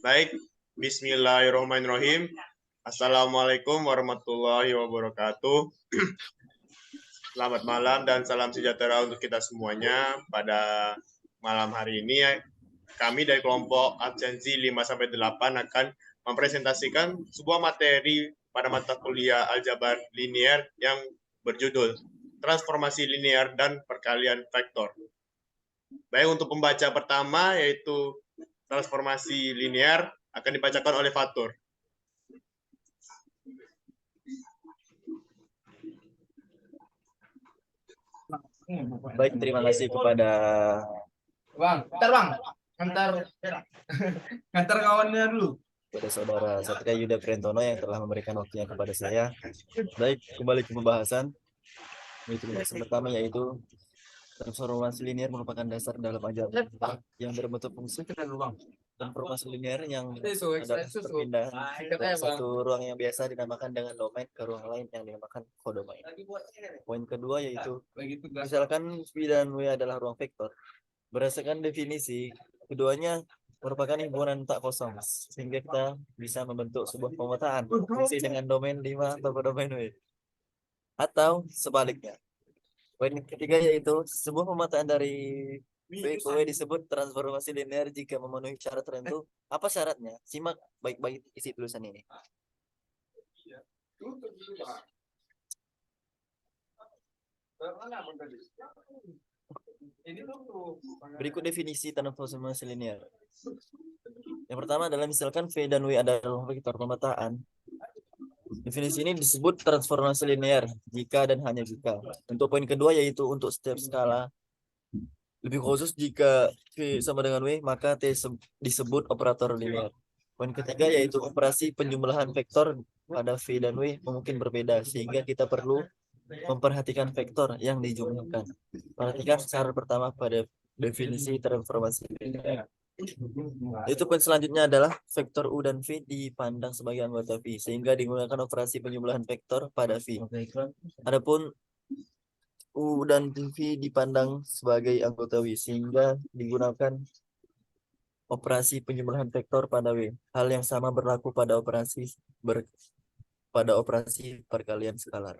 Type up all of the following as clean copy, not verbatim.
Baik, bismillahirrahmanirrahim. Assalamualaikum warahmatullahi wabarakatuh. Selamat malam dan salam sejahtera untuk kita semuanya. Pada malam hari ini, kami dari kelompok absensi 5-8 akan mempresentasikan sebuah materi pada mata kuliah aljabar linier yang berjudul Transformasi Linier dan Perkalian Vektor. Baik, untuk pembaca pertama yaitu transformasi linier akan dibacakan oleh Fatur. Baik, terima kasih kepada Bang, antar kawannya dulu. Kepada saudara Satria Yuda Priantono yang telah memberikan waktunya kepada saya. Baik, kembali ke pembahasan. Itu pembahasan pertama yaitu transformasi linear merupakan dasar dalam aljabar yang berbentuk fungsi. Transformasi linear yang adalah perpindahan dari satu ruang yang biasa dinamakan dengan domain ke ruang lain yang dinamakan kodomain. Poin kedua yaitu misalkan V dan W adalah ruang vektor. Berdasarkan definisi, keduanya merupakan himpunan tak kosong, sehingga kita bisa membentuk sebuah pemetaan fungsi dengan domain 5 atau domain W. Atau sebaliknya. Poin ketiga yaitu sebuah pemetaan dari V ke W disebut transformasi linear jika memenuhi syarat tertentu. Apa syaratnya? Simak baik-baik isi tulisan ini. Berikut definisi transformasi linear. Yang pertama adalah misalkan V dan W adalah vektor pemetaan. Definisi ini disebut transformasi linear jika dan hanya jika. Untuk poin kedua yaitu untuk setiap skala. Lebih khusus jika V sama dengan W, maka T disebut operator linear. Poin ketiga yaitu operasi penjumlahan vektor pada V dan W mungkin berbeda, sehingga kita perlu memperhatikan vektor yang dijumlahkan. Perhatikan syarat pertama pada definisi transformasi linear. Itu poin selanjutnya adalah vektor U dan V dipandang sebagai anggota V, sehingga digunakan operasi penjumlahan vektor pada V. Adapun U dan V dipandang sebagai anggota W, sehingga digunakan operasi penjumlahan vektor pada W. Hal yang sama berlaku pada operasi perkalian skalar.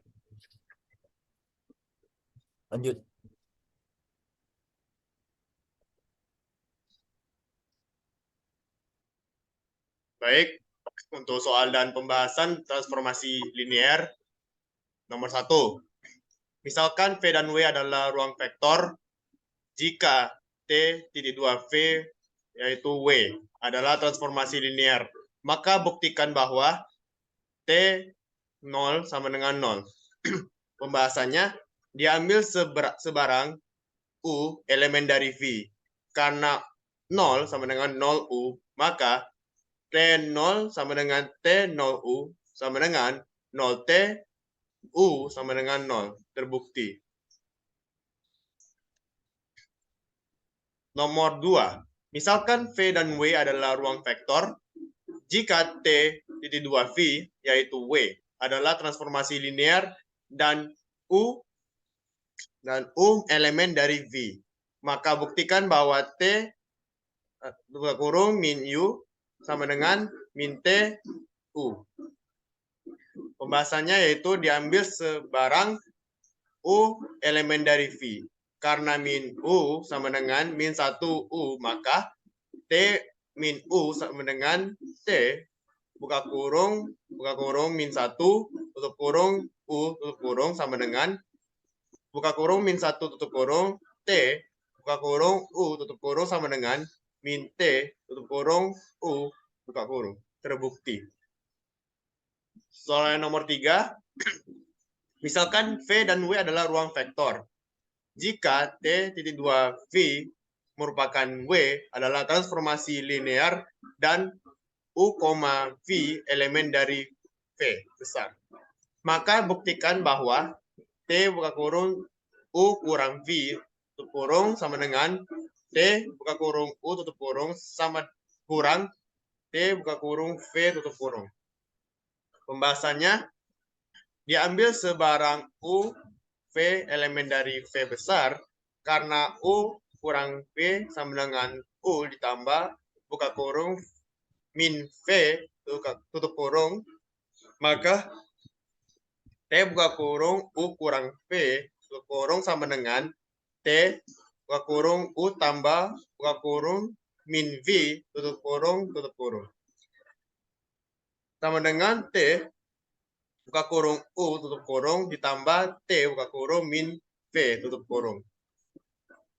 Lanjut. Baik, untuk soal dan pembahasan transformasi linier nomor 1. Misalkan V dan W adalah ruang vektor jika T.2V yaitu W adalah transformasi linier, maka buktikan bahwa T0 sama dengan 0. Pembahasannya diambil sebarang U elemen dari V. Karena 0 sama dengan 0U, maka T0 sama dengan T0U sama dengan 0T U sama dengan 0. Terbukti. Nomor 2. Misalkan V dan W adalah ruang vektor jika T.2V yaitu W adalah transformasi linear dan U elemen dari V. Maka buktikan bahwa T buka kurung min U sama dengan min T U. Pembahasannya yaitu diambil sebarang U elemen dari V. Karena min U sama dengan min 1U, maka T min U sama dengan T buka kurung min 1 tutup kurung U tutup kurung sama dengan buka kurung min 1 tutup kurung T buka kurung U tutup kurung sama dengan min T tutup kurung U buka kurung. Terbukti. Soal nomor 3. Misalkan V dan W adalah ruang vektor. Jika T.2V merupakan W adalah transformasi linear dan U, V elemen dari V besar. Maka buktikan bahwa T buka kurung U kurang V tutup kurung sama dengan T buka kurung U tutup kurung sama kurang T buka kurung V tutup kurung. Pembahasannya diambil sebarang U V elemen dari V besar karena U kurang V sama dengan U ditambah buka kurung min V tutup kurung, maka T buka kurung U kurang V tutup kurung sama dengan T buka kurung U tambah buka kurung min V tutup kurung. Sama dengan T buka kurung U tutup kurung ditambah T buka kurung min V tutup kurung.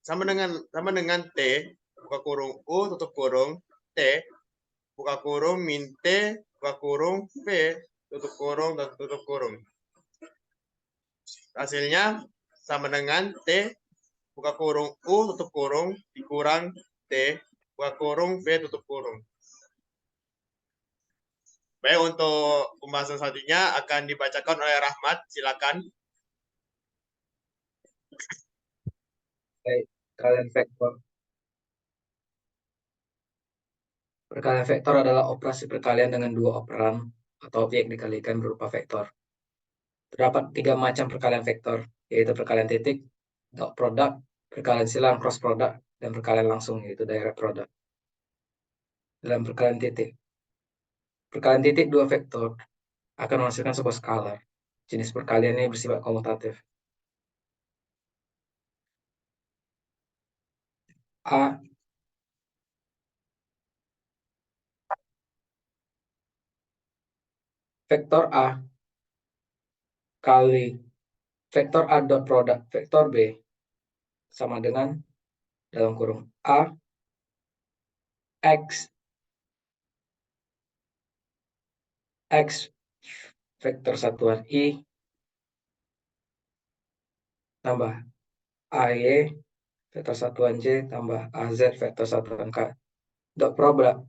Sama dengan T buka kurung U tutup kurung T buka kurung min T buka kurung V tutup kurung dan tutup kurung. Hasilnya sama dengan T buka kurung U tutup kurung dikurang T buka kurung V tutup kurung. Baik, untuk pembahasan selanjutnya akan dibacakan oleh Rahmat. Silakan. Baik, perkalian vektor. Perkalian vektor adalah operasi perkalian dengan dua operan atau objek dikalikan berupa vektor. Terdapat 3 macam perkalian vektor, yaitu perkalian titik, dot product, perkalian silang cross product, dan perkalian langsung, yaitu direct product. Dalam perkalian titik dua vektor akan menghasilkan sebuah skalar. Jenis perkalian ini bersifat komutatif. A vektor A kali vektor A dot product vektor B sama dengan dalam kurung A X vektor satuan I tambah AY vektor satuan J tambah AZ vektor satuan K dot product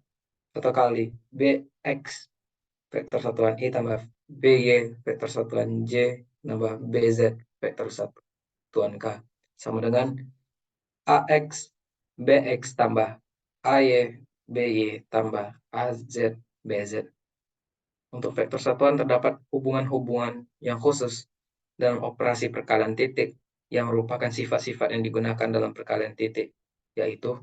atau kali BX vektor satuan I tambah BY vektor satuan J tambah BZ vektor satuan K sama dengan AX BX tambah AY BY tambah AZ BZ. Untuk vektor satuan terdapat hubungan-hubungan yang khusus dalam operasi perkalian titik yang merupakan sifat-sifat yang digunakan dalam perkalian titik, yaitu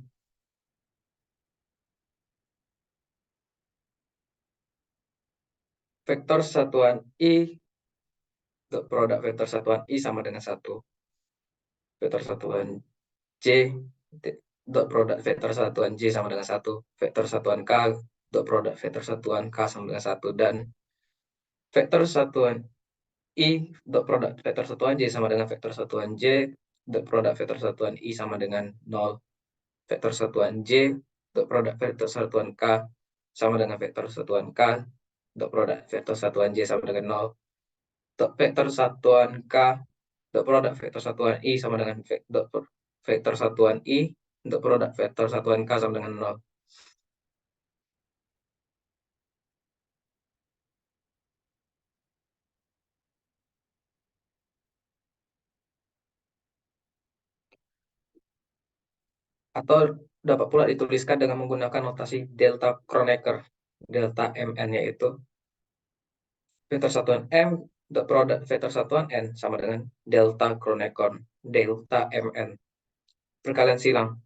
vektor satuan I dot produk vektor satuan I sama dengan 1. Vektor satuan J dot produk vektor satuan J sama dengan 1. Vektor satuan K dot produk vektor satuan K sama dengan 1. Dan vektor satuan I dot produk vektor satuan J sama dengan vektor satuan J dot produk vektor satuan I sama dengan 0. Vektor satuan J dot produk vektor satuan K sama dengan vektor satuan K dot produk vektor satuan J sama dengan 0. Dot vektor satuan K dot produk vektor satuan I sama dengan dot vektor satuan I dot produk vektor satuan K sama dengan 0. Atau dapat pula dituliskan dengan menggunakan notasi delta Kronecker. Delta Mn yaitu vektor satuan M dot produk vektor satuan N sama dengan delta Kronecker. Delta Mn. Perkalian silang.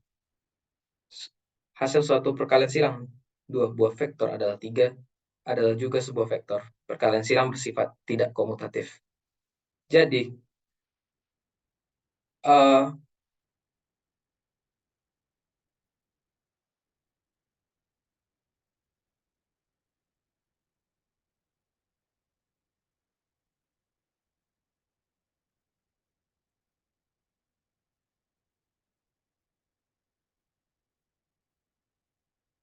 Hasil suatu perkalian silang dua buah vektor adalah 3 adalah juga sebuah vektor. Perkalian silang bersifat tidak komutatif. Jadi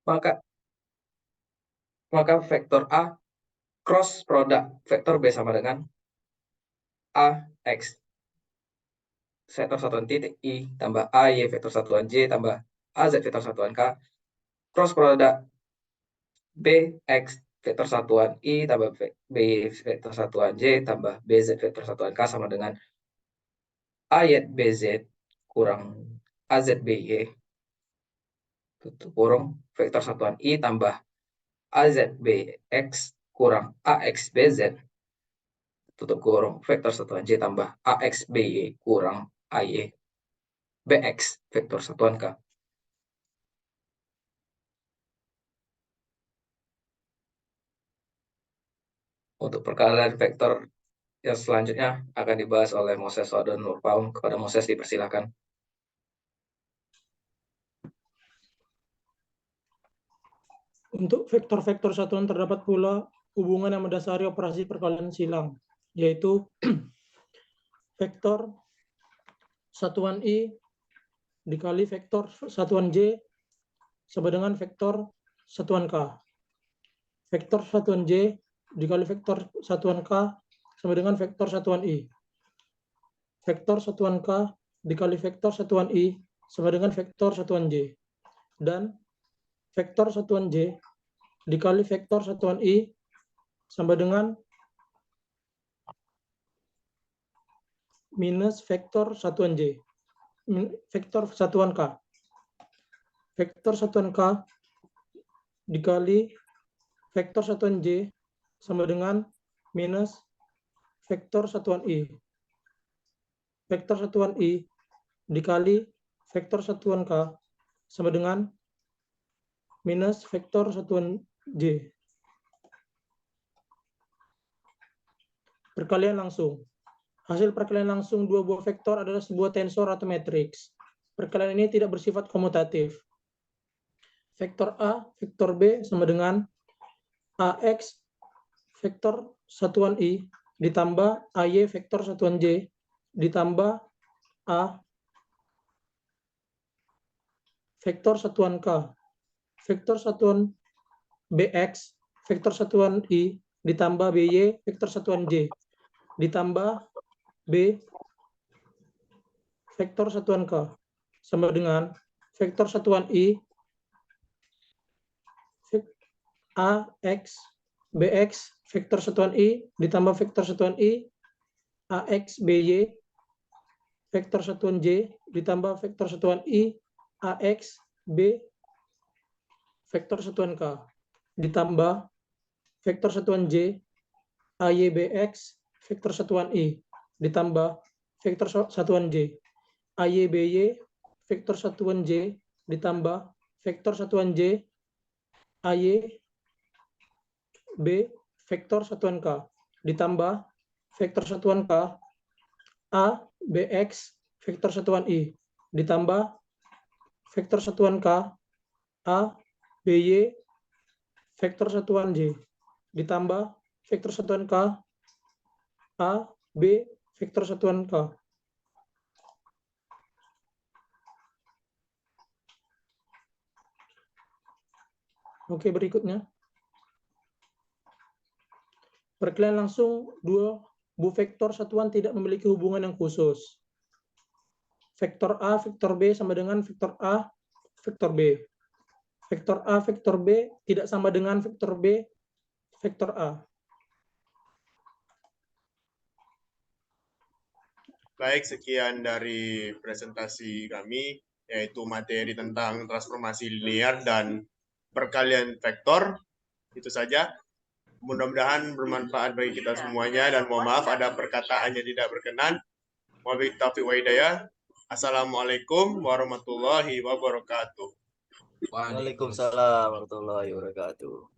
maka vektor A cross produk vektor B sama dengan AX vektor satuan titik I tambah AY vektor satuan J tambah AZ vektor satuan K cross produk BX vektor satuan I tambah BY vektor satuan J tambah BZ vektor satuan K sama dengan AY BZ kurang AZ BY tutup kurung vektor satuan I tambah AZ BX kurang AX BZ tutup kurung vektor satuan J tambah AX BY kurang AY BX vektor satuan K. Untuk perkalian vektor yang selanjutnya akan dibahas oleh Moses dan Nurpaun. Kepada Moses dipersilakan. Untuk vektor-vektor satuan terdapat pula hubungan yang mendasari operasi perkalian silang, yaitu vektor satuan I dikali vektor satuan J sama dengan vektor satuan K. Vektor satuan J dikali vektor satuan K sama dengan vektor satuan I. Vektor satuan K dikali vektor satuan I sama dengan vektor satuan J. Dan vektor satuan J dikali vektor satuan I sama dengan minus vektor satuan J. Vektor satuan K. Vektor satuan K dikali vektor satuan J sama dengan minus vektor satuan I. Vektor satuan I dikali vektor satuan K sama dengan minus vektor satuan J. Perkalian langsung. Hasil perkalian langsung dua buah vektor adalah sebuah tensor atau matriks. Perkalian ini tidak bersifat komutatif. Vektor A, vektor B sama dengan AX vektor satuan I ditambah AY vektor satuan J ditambah A vektor satuan K. Vektor satuan BX vektor satuan I ditambah BY vektor satuan J ditambah B vektor satuan K sama dengan vektor satuan I AX BX vektor satuan I ditambah vektor satuan I AX BY vektor satuan J ditambah vektor satuan I AX B vektor satuan K ditambah vektor satuan J AY BX vektor satuan I ditambah vektor satuan J AY BY vektor satuan J ditambah vektor satuan J AY B vektor satuan K ditambah vektor satuan K A BX vektor satuan I ditambah vektor satuan K A BY vektor satuan J ditambah vektor satuan K A B vektor satuan K. Oke, berikutnya. Perkalian langsung dua buah vektor satuan tidak memiliki hubungan yang khusus. Vektor A, vektor B sama dengan vektor A, vektor B. Vektor A, vektor B tidak sama dengan vektor B, vektor A. Baik, sekian dari presentasi kami, yaitu materi tentang transformasi linear dan perkalian vektor. Itu saja. Mudah-mudahan bermanfaat bagi kita semuanya, dan mohon maaf ada perkataan yang tidak berkenan. Wabillahi taufiq wa hidayah. Assalamualaikum warahmatullahi wabarakatuh. Waalaikumsalam warahmatullahi wabarakatuh.